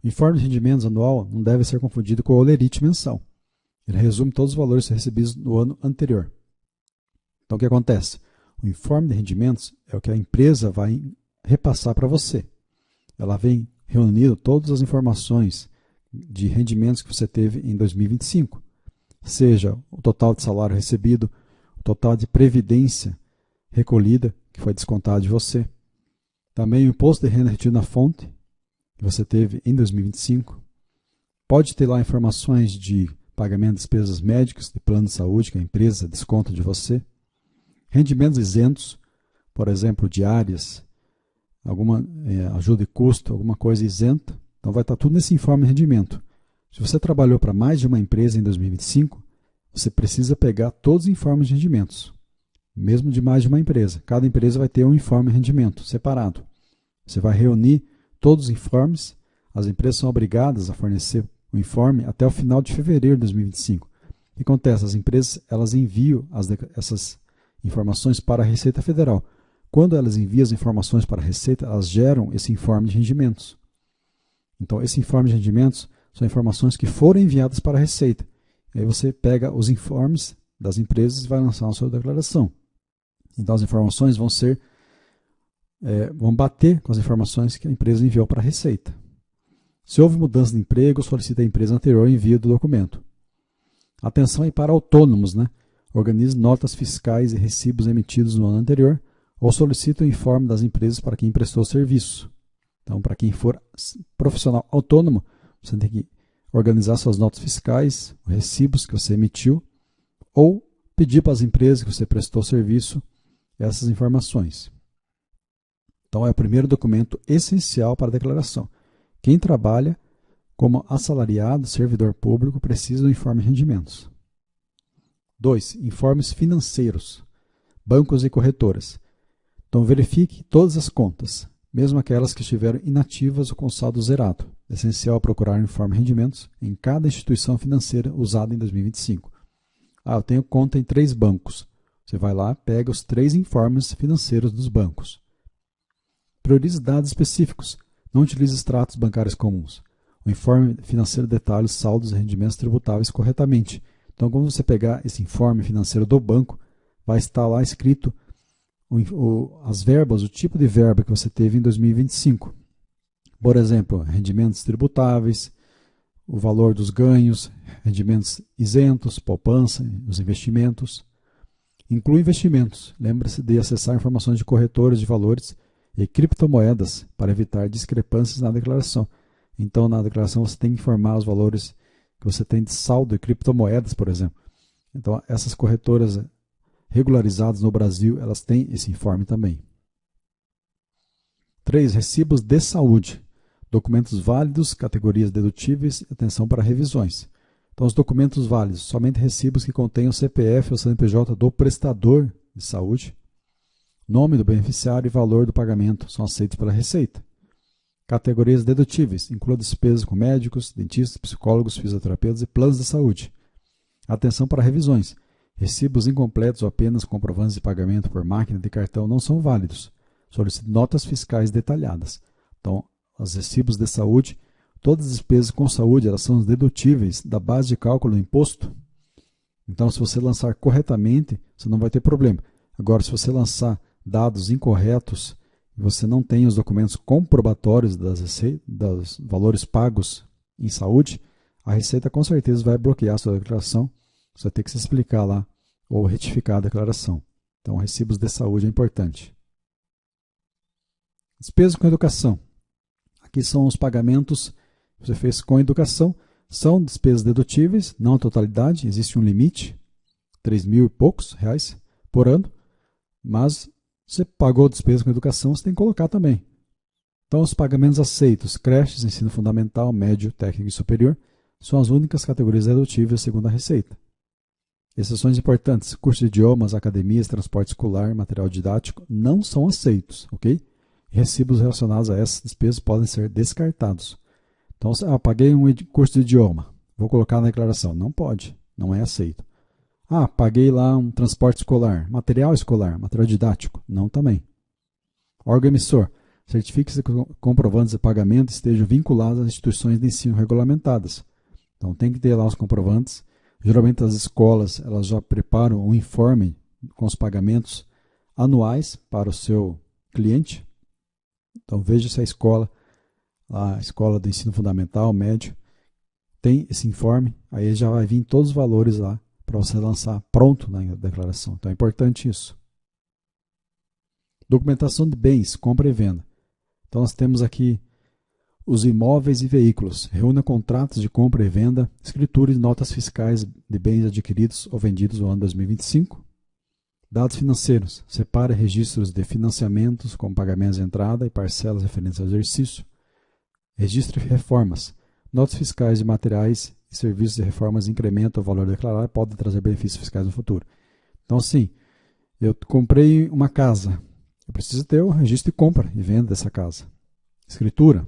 O informe de rendimentos anual não deve ser confundido com o holerite mensal. Ele resume todos os valores recebidos no ano anterior. Então o que acontece? O informe de rendimentos é o que a empresa vai repassar para você. Ela vem reunindo todas as informações de rendimentos que você teve em 2025, seja o total de salário recebido, o total de previdência recolhida, que foi descontado de você, também o imposto de renda retido na fonte, que você teve em 2025, pode ter lá informações de pagamento de despesas médicas, de plano de saúde, que a empresa desconta de você, rendimentos isentos, por exemplo, diárias, alguma ajuda de custo, alguma coisa isenta. Então vai estar tudo nesse informe de rendimento. Se você trabalhou para mais de uma empresa em 2025, você precisa pegar todos os informes de rendimentos, mesmo de mais de uma empresa. Cada empresa vai ter um informe de rendimento separado. Você vai reunir todos os informes, as empresas são obrigadas a fornecer o informe até o final de fevereiro de 2025. O que acontece? As empresas elas enviam essas informações para a Receita Federal. Quando elas enviam as informações para a Receita, elas geram esse informe de rendimentos. Então, esse informe de rendimentos são informações que foram enviadas para a Receita. Aí você pega os informes das empresas e vai lançar a sua declaração. Então, as informações vão bater com as informações que a empresa enviou para a Receita. Se houve mudança de emprego, solicita a empresa anterior o envio do documento. Atenção aí para autônomos, né? Organize notas fiscais e recibos emitidos no ano anterior ou solicita o informe das empresas para quem prestou serviço. Então, para quem for profissional autônomo, você tem que organizar suas notas fiscais, os recibos que você emitiu, ou pedir para as empresas que você prestou serviço essas informações. Então, é o primeiro documento essencial para a declaração. Quem trabalha como assalariado, servidor público, precisa do informe de rendimentos. 2. Informes financeiros, bancos e corretoras. Então, verifique todas as contas, mesmo aquelas que estiveram inativas ou com saldo zerado. É essencial procurar o informe de rendimentos em cada instituição financeira usada em 2025. Eu tenho conta em 3 bancos. Você vai lá, pega os 3 informes financeiros dos bancos. Priorize dados específicos. Não utilize extratos bancários comuns. O informe financeiro detalha os saldos e rendimentos tributáveis corretamente. Então, quando você pegar esse informe financeiro do banco, vai estar lá escrito as verbas, o tipo de verba que você teve em 2025. Por exemplo, rendimentos tributáveis, o valor dos ganhos, rendimentos isentos, poupança, os investimentos. Inclui investimentos. Lembre-se de acessar informações de corretores de valores e criptomoedas para evitar discrepâncias na declaração. Então, na declaração você tem que informar os valores que você tem de saldo de criptomoedas, por exemplo. Então, essas corretoras regularizadas no Brasil, elas têm esse informe também. 3. Recibos de saúde. Documentos válidos, categorias dedutíveis, atenção para revisões. Então, os documentos válidos, somente recibos que contenham o CPF ou CNPJ do prestador de saúde, nome do beneficiário e valor do pagamento são aceitos pela Receita. Categorias dedutíveis, inclua despesas com médicos, dentistas, psicólogos, fisioterapeutas e planos de saúde. Atenção para revisões. Recibos incompletos ou apenas comprovantes de pagamento por máquina de cartão não são válidos. Solicite notas fiscais detalhadas. Então, os recibos de saúde, todas as despesas com saúde, elas são dedutíveis da base de cálculo do imposto. Então, se você lançar corretamente, você não vai ter problema. Agora, se você lançar dados incorretos, você não tem os documentos comprobatórios dos valores pagos em saúde, a Receita com certeza vai bloquear a sua declaração. Você vai ter que se explicar lá ou retificar a declaração. Então, recibos de saúde é importante. Despesas com educação. Aqui são os pagamentos que você fez com educação. São despesas dedutíveis, não a totalidade, existe um limite, 3.000 e poucos reais por ano, mas você pagou despesa com educação, você tem que colocar também. Então, os pagamentos aceitos, creches, ensino fundamental, médio, técnico e superior, são as únicas categorias dedutíveis segundo a Receita. Exceções importantes, curso de idiomas, academias, transporte escolar, material didático, não são aceitos, ok? Recibos relacionados a essas despesas podem ser descartados. Então, paguei um curso de idioma, vou colocar na declaração. Não pode, não é aceito. Paguei lá um transporte escolar, material didático, não também. Órgão emissor, certifique-se que comprovantes de pagamento estejam vinculados às instituições de ensino regulamentadas. Então, tem que ter lá os comprovantes. Geralmente, as escolas elas já preparam um informe com os pagamentos anuais para o seu cliente. Então, veja se a escola do ensino fundamental, médio, tem esse informe. Aí já vai vir todos os valores lá para você lançar pronto na declaração. Então, é importante isso. Documentação de bens, compra e venda. Então, nós temos aqui os imóveis e veículos. Reúna contratos de compra e venda, escritura e notas fiscais de bens adquiridos ou vendidos no ano 2025. Dados financeiros. Separe registros de financiamentos com pagamentos de entrada e parcelas referentes ao exercício. Registre reformas. Notas fiscais de materiais e serviços de reformas incrementam o valor declarado e podem trazer benefícios fiscais no futuro. Então, sim, eu comprei uma casa. Eu preciso ter o registro de compra e venda dessa casa. Escritura,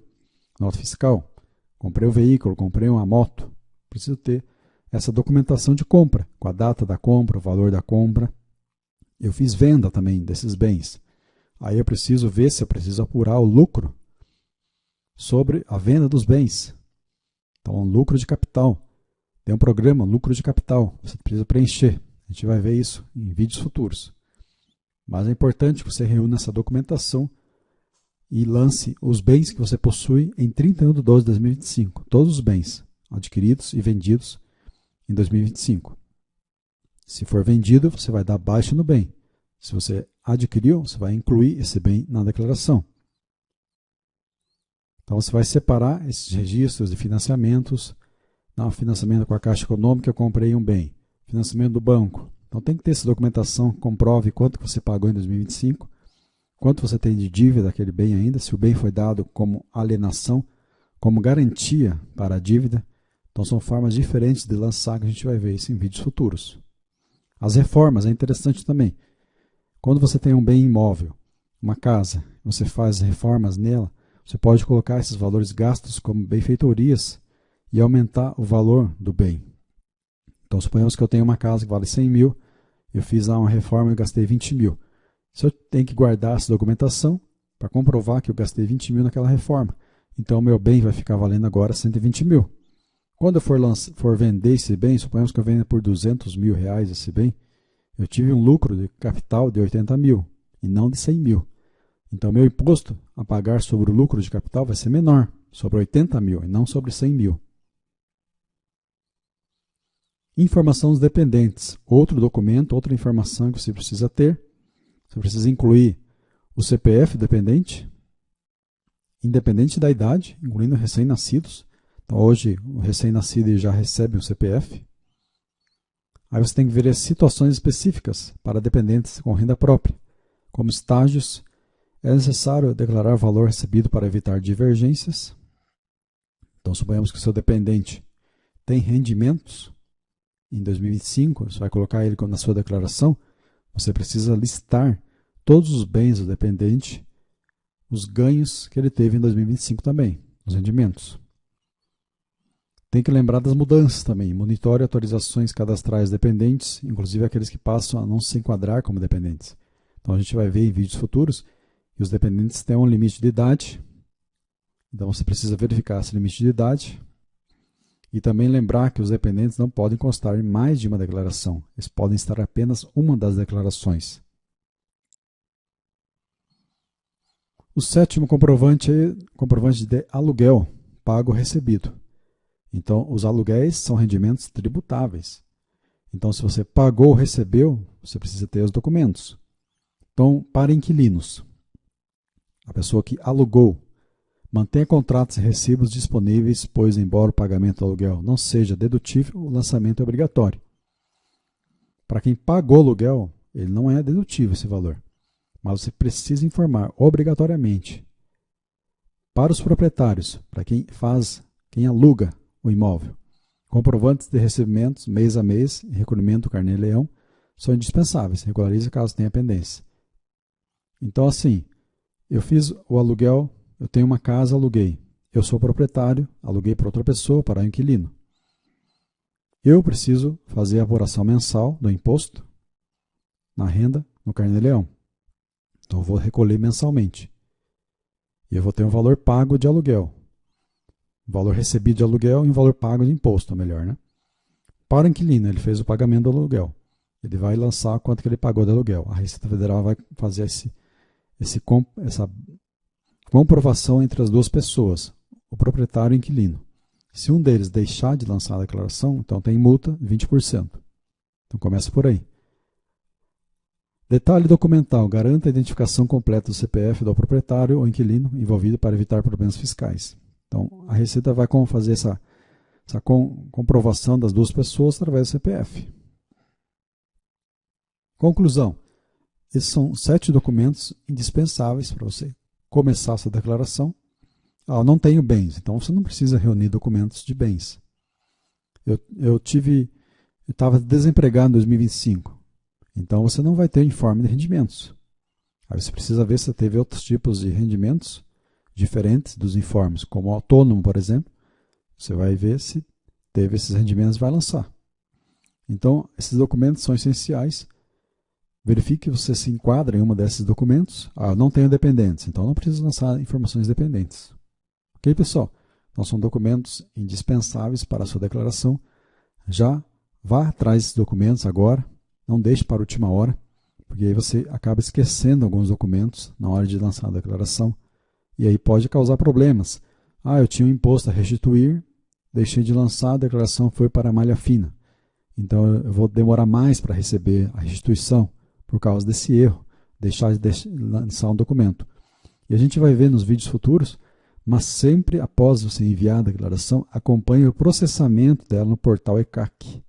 nota fiscal. Comprei um veículo, comprei uma moto. Preciso ter essa documentação de compra, com a data da compra, o valor da compra. Eu fiz venda também desses bens. Aí eu preciso ver se eu preciso apurar o lucro sobre a venda dos bens. Então, lucro de capital. Tem um programa, lucro de capital. Você precisa preencher. A gente vai ver isso em vídeos futuros. Mas é importante que você reúna essa documentação e lance os bens que você possui em 31 de 12 de 2025. Todos os bens adquiridos e vendidos em 2025. Se for vendido, você vai dar baixa no bem. Se você adquiriu, você vai incluir esse bem na declaração. Então, você vai separar esses registros de financiamentos. Financiamento com a Caixa Econômica, eu comprei um bem. Financiamento do banco. Então, tem que ter essa documentação que comprove quanto que você pagou em 2025, quanto você tem de dívida daquele bem ainda, se o bem foi dado como alienação, como garantia para a dívida. Então, são formas diferentes de lançar, que a gente vai ver isso em vídeos futuros. As reformas é interessante também. Quando você tem um bem imóvel, uma casa, você faz reformas nela, você pode colocar esses valores gastos como benfeitorias e aumentar o valor do bem. Então, suponhamos que eu tenho uma casa que vale 100 mil, eu fiz lá uma reforma e gastei 20 mil. Se eu tenho que guardar essa documentação para comprovar que eu gastei 20 mil naquela reforma, então o meu bem vai ficar valendo agora 120 mil. Quando eu for vender esse bem, suponhamos que eu venda por 200 mil reais esse bem, eu tive um lucro de capital de 80 mil e não de 100 mil. Então, meu imposto a pagar sobre o lucro de capital vai ser menor, sobre 80 mil e não sobre 100 mil. Informação dos dependentes. Outro documento, outra informação que você precisa ter. Você precisa incluir o CPF dependente, independente da idade, incluindo recém-nascidos. Então, hoje, o recém-nascido já recebe um CPF. Aí você tem que ver as situações específicas para dependentes com renda própria, como estágios. É necessário declarar o valor recebido para evitar divergências. Então, suponhamos que o seu dependente tem rendimentos em 2025, você vai colocar ele na sua declaração, você precisa listar todos os bens do dependente, os ganhos que ele teve em 2025 também, os rendimentos. Tem que lembrar das mudanças também. Monitore atualizações cadastrais dependentes, inclusive aqueles que passam a não se enquadrar como dependentes. Então a gente vai ver em vídeos futuros que os dependentes têm um limite de idade. Então você precisa verificar esse limite de idade. E também lembrar que os dependentes não podem constar em mais de uma declaração. Eles podem estar apenas uma das declarações. O sétimo comprovante é comprovante de aluguel, pago recebido. Então, os aluguéis são rendimentos tributáveis. Então, se você pagou ou recebeu, você precisa ter os documentos. Então, para inquilinos, a pessoa que alugou, mantenha contratos e recibos disponíveis, pois, embora o pagamento do aluguel não seja dedutível, o lançamento é obrigatório. Para quem pagou o aluguel, ele não é dedutível esse valor, mas você precisa informar obrigatoriamente. Para os proprietários, para quem aluga o imóvel, comprovantes de recebimentos mês a mês e recolhimento do carnê-leão são indispensáveis, regularize caso tenha pendência. Então, assim, eu fiz o aluguel, eu tenho uma casa, aluguei. Eu sou proprietário, aluguei para outra pessoa, para o inquilino. Eu preciso fazer a apuração mensal do imposto na renda no carnê-leão. Então, eu vou recolher mensalmente. E eu vou ter um valor pago de aluguel. Valor recebido de aluguel e um valor pago de imposto, melhor, né? Para o inquilino, ele fez o pagamento do aluguel. Ele vai lançar quanto que ele pagou de aluguel. A Receita Federal vai fazer essa comprovação entre as duas pessoas, o proprietário e o inquilino. Se um deles deixar de lançar a declaração, então tem multa de 20%. Então começa por aí. Detalhe documental. Garanta a identificação completa do CPF do proprietário ou inquilino envolvido para evitar problemas fiscais. Então, a Receita vai fazer essa comprovação das duas pessoas através do CPF. Conclusão. Esses são 7 documentos indispensáveis para você começar essa declaração. Eu não tenho bens, então você não precisa reunir documentos de bens. Eu estava desempregado em 2025, então você não vai ter informe de rendimentos. Aí você precisa ver se teve outros tipos de rendimentos diferentes dos informes, como autônomo, por exemplo. Você vai ver se teve esses rendimentos e vai lançar. Então, esses documentos são essenciais. Verifique que você se enquadra em um desses documentos. Não tenho dependentes, então não precisa lançar informações dependentes. Ok, pessoal? Então, são documentos indispensáveis para a sua declaração. Já vá atrás desses documentos agora. Não deixe para a última hora, porque aí você acaba esquecendo alguns documentos na hora de lançar a declaração. E aí pode causar problemas. Eu tinha um imposto a restituir, deixei de lançar, a declaração foi para a malha fina. Então eu vou demorar mais para receber a restituição por causa desse erro, deixar de lançar um documento. E a gente vai ver nos vídeos futuros, mas sempre após você enviar a declaração, acompanhe o processamento dela no portal ECAC.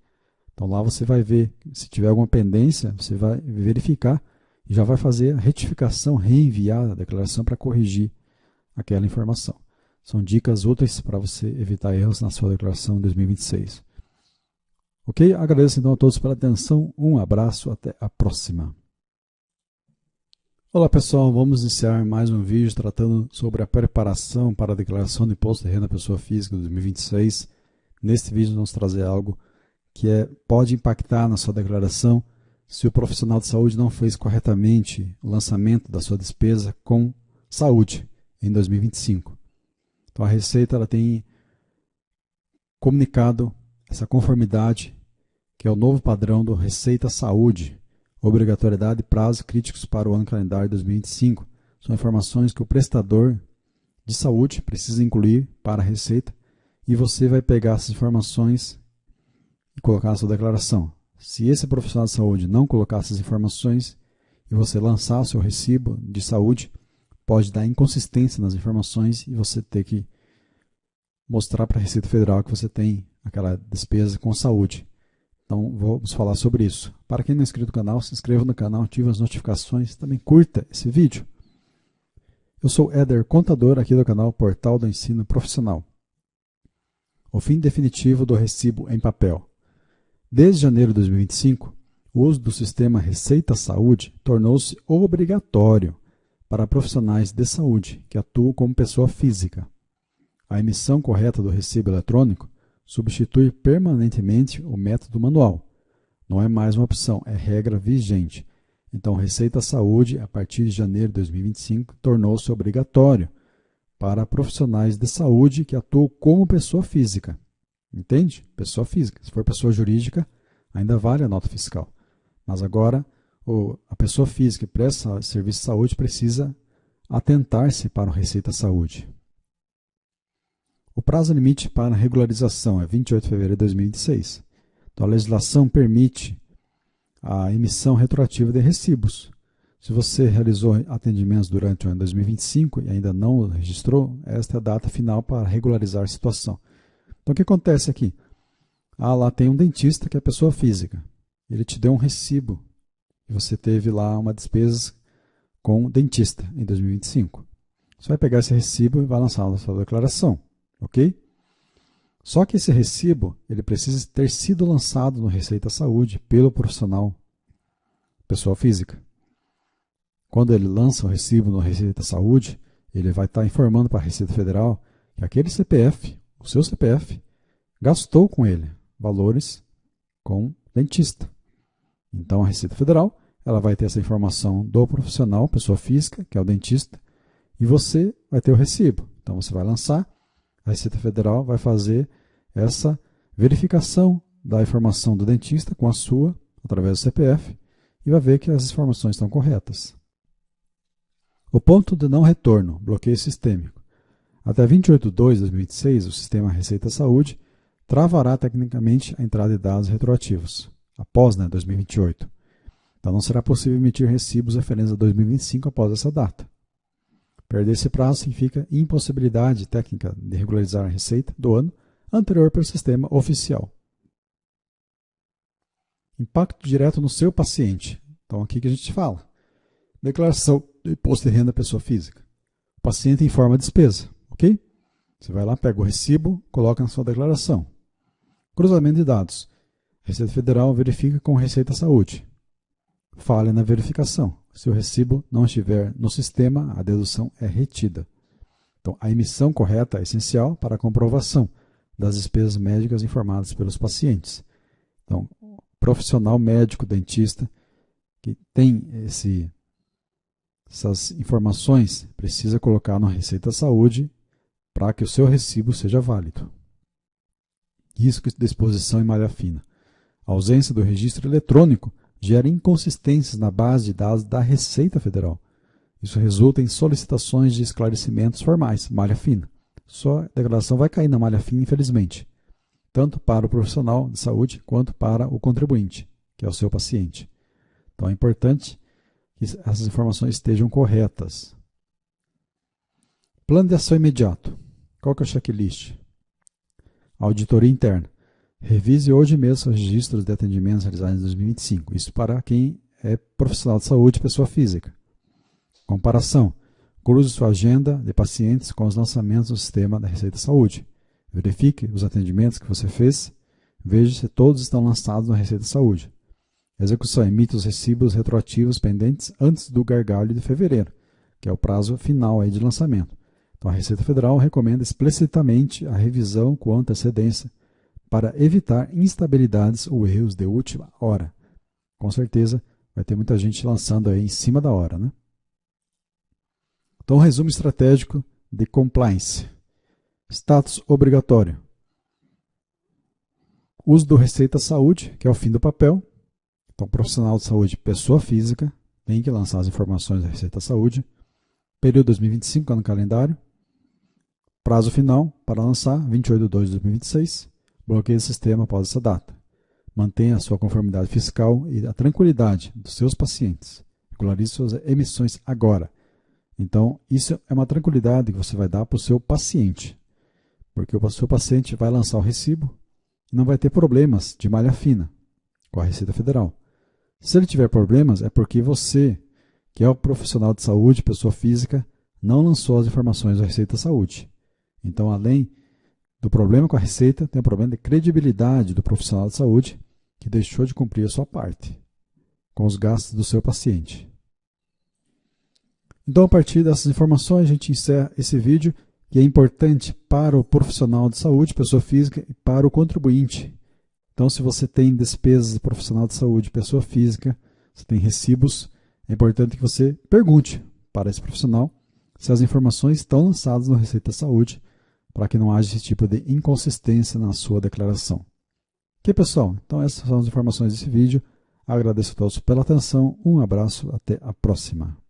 Então lá você vai ver, se tiver alguma pendência, você vai verificar e já vai fazer a retificação, reenviar a declaração para corrigir aquela informação. São dicas úteis para você evitar erros na sua declaração de 2026. Ok? Agradeço então a todos pela atenção. Um abraço, até a próxima. Olá pessoal, vamos iniciar mais um vídeo tratando sobre a preparação para a declaração do Imposto de Renda da Pessoa Física de 2026. Neste vídeo vamos trazer algo que pode impactar na sua declaração se o profissional de saúde não fez corretamente o lançamento da sua despesa com saúde em 2025. Então a Receita ela tem comunicado essa conformidade, que é o novo padrão do Receita Saúde, obrigatoriedade e prazos críticos para o ano calendário 2025. São informações que o prestador de saúde precisa incluir para a Receita e você vai pegar essas informações e colocar na sua declaração. Se esse profissional de saúde não colocar essas informações e você lançar o seu recibo de saúde, pode dar inconsistência nas informações e você ter que mostrar para a Receita Federal que você tem aquela despesa com saúde. Então, vamos falar sobre isso. Para quem não é inscrito no canal, se inscreva no canal, ative as notificações, também curta esse vídeo. Eu sou Éder, contador aqui do canal Portal do Ensino Profissional. O fim definitivo do recibo em papel. Desde janeiro de 2025, o uso do sistema Receita Saúde tornou-se obrigatório para profissionais de saúde que atuam como pessoa física. A emissão correta do recibo eletrônico substitui permanentemente o método manual. Não é mais uma opção, é regra vigente. Então, Receita Saúde, a partir de janeiro de 2025, tornou-se obrigatório para profissionais de saúde que atuam como pessoa física. Entende? Pessoa física. Se for pessoa jurídica, ainda vale a nota fiscal. Mas agora, a pessoa física que presta serviço de saúde precisa atentar-se para o Receita Saúde. O prazo limite para regularização é 28 de fevereiro de 2026. Então, a legislação permite a emissão retroativa de recibos. Se você realizou atendimentos durante o ano 2025 e ainda não registrou, esta é a data final para regularizar a situação. Então, o que acontece aqui? Lá tem um dentista que é pessoa física. Ele te deu um recibo e você teve lá uma despesa com o dentista em 2025. Você vai pegar esse recibo e vai lançar a sua declaração, ok? Só que esse recibo ele precisa ter sido lançado no Receita Saúde pelo profissional, pessoa física. Quando ele lança o recibo no Receita Saúde, ele vai estar informando para a Receita Federal que aquele CPF, o seu CPF, gastou com ele valores com dentista. Então, a Receita Federal ela vai ter essa informação do profissional, pessoa física, que é o dentista, e você vai ter o recibo. Então, você vai lançar, a Receita Federal vai fazer essa verificação da informação do dentista com a sua, através do CPF, e vai ver que as informações estão corretas. O ponto de não retorno, bloqueio sistêmico. Até 28 de 2 de 2026, o sistema Receita Saúde travará tecnicamente a entrada de dados retroativos, após 2028. Então, não será possível emitir recibos referentes a 2025 após essa data. Perder esse prazo significa impossibilidade técnica de regularizar a receita do ano anterior pelo sistema oficial. Impacto direto no seu paciente. Então, aqui que a gente fala. Declaração do imposto de renda pessoa física. O paciente informa a despesa, ok? Você vai lá, pega o recibo, coloca na sua declaração. Cruzamento de dados. Receita Federal verifica com Receita Saúde. Falha na verificação. Se o recibo não estiver no sistema, a dedução é retida. Então, a emissão correta é essencial para a comprovação das despesas médicas informadas pelos pacientes. Então, profissional médico, dentista, que tem essas informações, precisa colocar na Receita Saúde para que o seu recibo seja válido. Risco de exposição em malha fina. A ausência do registro eletrônico gera inconsistências na base de dados da Receita Federal. Isso resulta em solicitações de esclarecimentos formais, malha fina. Sua declaração vai cair na malha fina, infelizmente, tanto para o profissional de saúde quanto para o contribuinte, que é o seu paciente. Então é importante que essas informações estejam corretas. Plano de ação imediato. Qual que é o checklist? Auditoria interna. Revise hoje mesmo os registros de atendimentos realizados em 2025. Isso para quem é profissional de saúde e pessoa física. Comparação. Cruze sua agenda de pacientes com os lançamentos do sistema da Receita Saúde. Verifique os atendimentos que você fez. Veja se todos estão lançados na Receita Saúde. Execução. Emite os recibos retroativos pendentes antes do gargalho de fevereiro, que é o prazo final aí de lançamento. Então, a Receita Federal recomenda explicitamente a revisão com antecedência para evitar instabilidades ou erros de última hora. Com certeza, vai ter muita gente lançando aí em cima da hora, né? Então, resumo estratégico de compliance. Status obrigatório. Uso do Receita Saúde, que é o fim do papel. Então, profissional de saúde, pessoa física, tem que lançar as informações da Receita Saúde. Período 2025 no calendário. Prazo final para lançar, 28 de 2 de 2026. Bloqueie o sistema após essa data. Mantenha a sua conformidade fiscal e a tranquilidade dos seus pacientes. Regularize suas emissões agora. Então, isso é uma tranquilidade que você vai dar para o seu paciente. Porque o seu paciente vai lançar o recibo e não vai ter problemas de malha fina com a Receita Federal. Se ele tiver problemas, é porque você, que é o profissional de saúde, pessoa física, não lançou as informações da Receita Saúde. Então, além do problema com a Receita, tem o problema de credibilidade do profissional de saúde que deixou de cumprir a sua parte com os gastos do seu paciente. Então, a partir dessas informações, a gente encerra esse vídeo que é importante para o profissional de saúde, pessoa física, e para o contribuinte. Então, se você tem despesas de profissional de saúde, pessoa física, você tem recibos, é importante que você pergunte para esse profissional se as informações estão lançadas no Receita Saúde, para que não haja esse tipo de inconsistência na sua declaração. Ok, pessoal? Então, essas são as informações desse vídeo. Agradeço a todos pela atenção, um abraço, até a próxima.